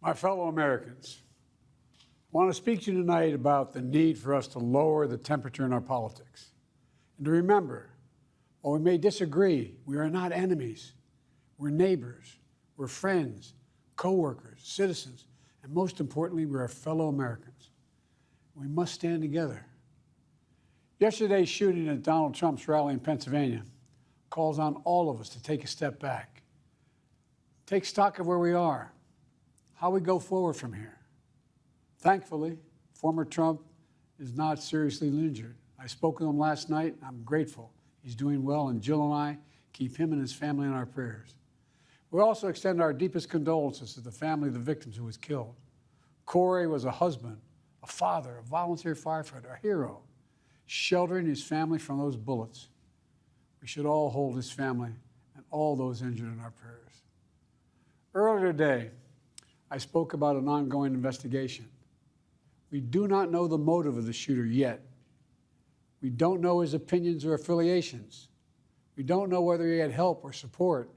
My fellow Americans, I want to speak to you tonight about the need for us to lower the temperature in our politics. And to remember, while we may disagree, we are not enemies. We're neighbors, we're friends, co-workers, citizens, and most importantly, we're our fellow Americans. We must stand together. Yesterday's shooting at Donald Trump's rally in Pennsylvania calls on all of us to take a step back, take stock of where we are, how we go forward from here. Thankfully, former Trump is not seriously injured. I spoke with him last night. I'm grateful. He's doing well, and Jill and I keep him and his family in our prayers. We also extend our deepest condolences to the family of the victims who was killed. Corey was a husband, a father, a volunteer firefighter, a hero, sheltering his family from those bullets. We should all hold his family and all those injured in our prayers. Earlier today, I spoke about an ongoing investigation. We do not know the motive of the shooter yet. We don't know his opinions or affiliations. We don't know whether he had help or support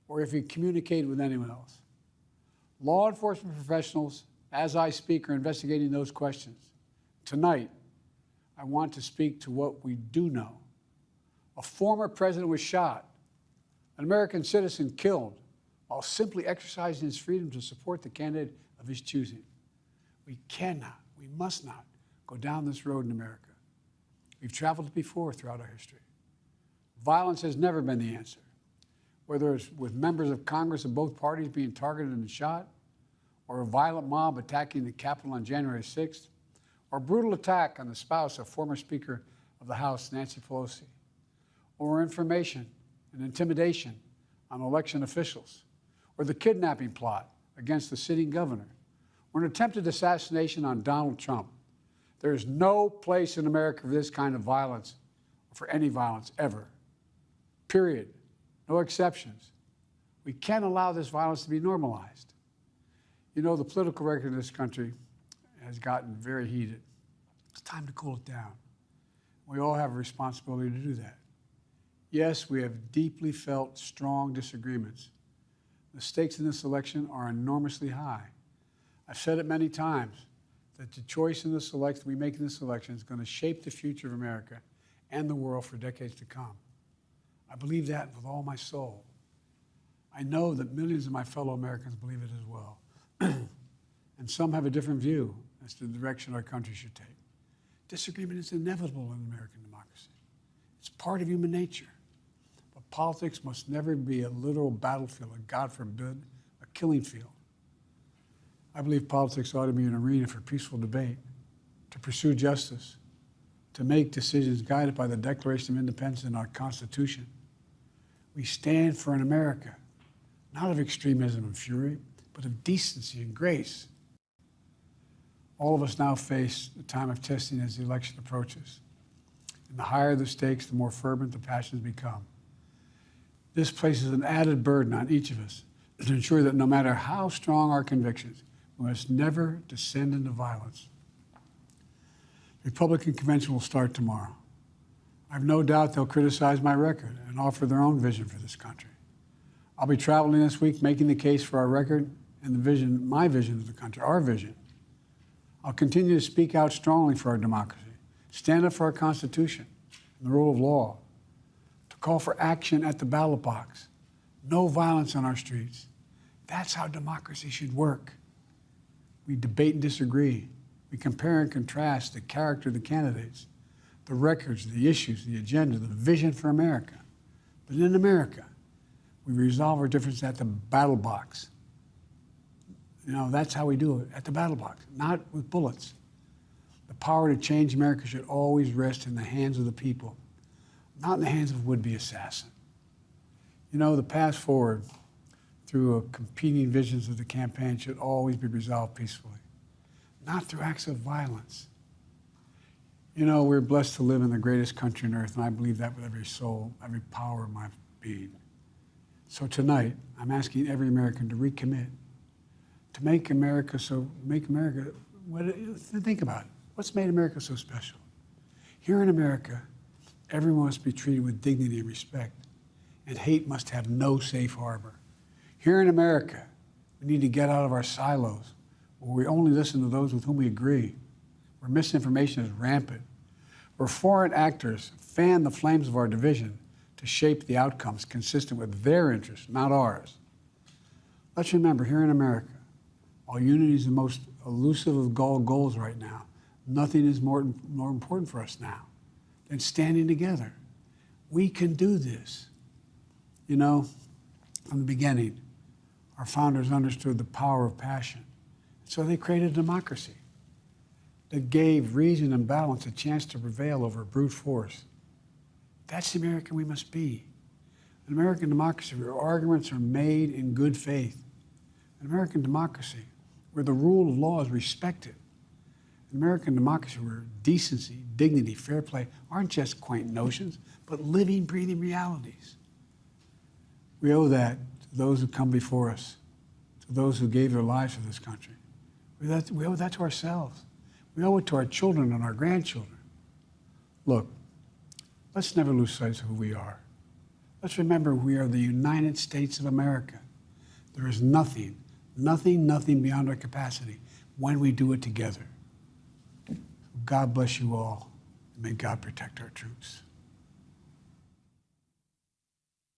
or if he communicated with anyone else. Law enforcement professionals, as I speak, are investigating those questions. Tonight, I want to speak to what we do know. A former president was shot, an American citizen killed, while simply exercising his freedom to support the candidate of his choosing. We cannot, we must not go down this road in America. We've traveled it before throughout our history. Violence has never been the answer. Whether it's with members of Congress of both parties being targeted and shot, or a violent mob attacking the Capitol on January 6th, or a brutal attack on the spouse of former Speaker of the House, Nancy Pelosi, or information and intimidation on election officials, or the kidnapping plot against the sitting governor, or an attempted assassination on Donald Trump. There is no place in America for this kind of violence, or for any violence ever. Period. No exceptions. We can't allow this violence to be normalized. You know, the political record in this country has gotten very heated. It's time to cool it down. We all have a responsibility to do that. Yes, we have deeply felt strong disagreements. The stakes in this election are enormously high. I've said it many times that the choice in this election we make in this election is going to shape the future of America and the world for decades to come. I believe that with all my soul. I know that millions of my fellow Americans believe it as well. And some have a different view as to the direction our country should take. Disagreement is inevitable in American democracy. It's part of human nature. But politics must never be a literal battlefield, and God forbid, a killing field. I believe politics ought to be an arena for peaceful debate, to pursue justice, to make decisions guided by the Declaration of Independence and our Constitution. We stand for an America, not of extremism and fury, but of decency and grace. All of us now face the time of testing as the election approaches. And the higher the stakes, the more fervent the passions become. This places an added burden on each of us to ensure that no matter how strong our convictions, we must never descend into violence. The Republican convention will start tomorrow. I have no doubt they'll criticize my record and offer their own vision for this country. I'll be traveling this week making the case for our record and the vision, my vision of the country, our vision. I'll continue to speak out strongly for our democracy, stand up for our Constitution and the rule of law, to call for action at the ballot box, no violence on our streets. That's how democracy should work. We debate and disagree. We compare and contrast the character of the candidates, the records, the issues, the agenda, the vision for America. But in America, we resolve our differences at the battle box. You know, that's how we do it, at the battle box, not with bullets. The power to change America should always rest in the hands of the people, not in the hands of a would-be assassin. You know, the path forward through competing visions of the campaign should always be resolved peacefully, not through acts of violence. You know, we're blessed to live in the greatest country on earth, and I believe that with every soul, every power of my being. So tonight, I'm asking every American to recommit, to think about it. What's made America so special? Here in America, everyone must be treated with dignity and respect, and hate must have no safe harbor. Here in America, We need to get out of our silos, where we only listen to those with whom we agree, where misinformation is rampant, where foreign actors fan the flames of our division to shape the outcomes consistent with their interests, not ours. Let's remember, here in America, while unity is the most elusive of all goals right now, nothing is more important for us now than standing together. We can do this. You know, from the beginning, our founders understood the power of passion. So they created a democracy that gave reason and balance a chance to prevail over brute force. That's the American we must be. An American democracy where arguments are made in good faith. An American democracy where the rule of law is respected. An American democracy where decency, dignity, fair play aren't just quaint notions, but living, breathing realities. We owe that to those who come before us, to those who gave their lives for this country. We owe that to ourselves. We owe it to our children and our grandchildren. Look, let's never lose sight of who we are. Let's remember we are the United States of America. There is nothing beyond our capacity when we do it together. God bless you all, and may God protect our troops.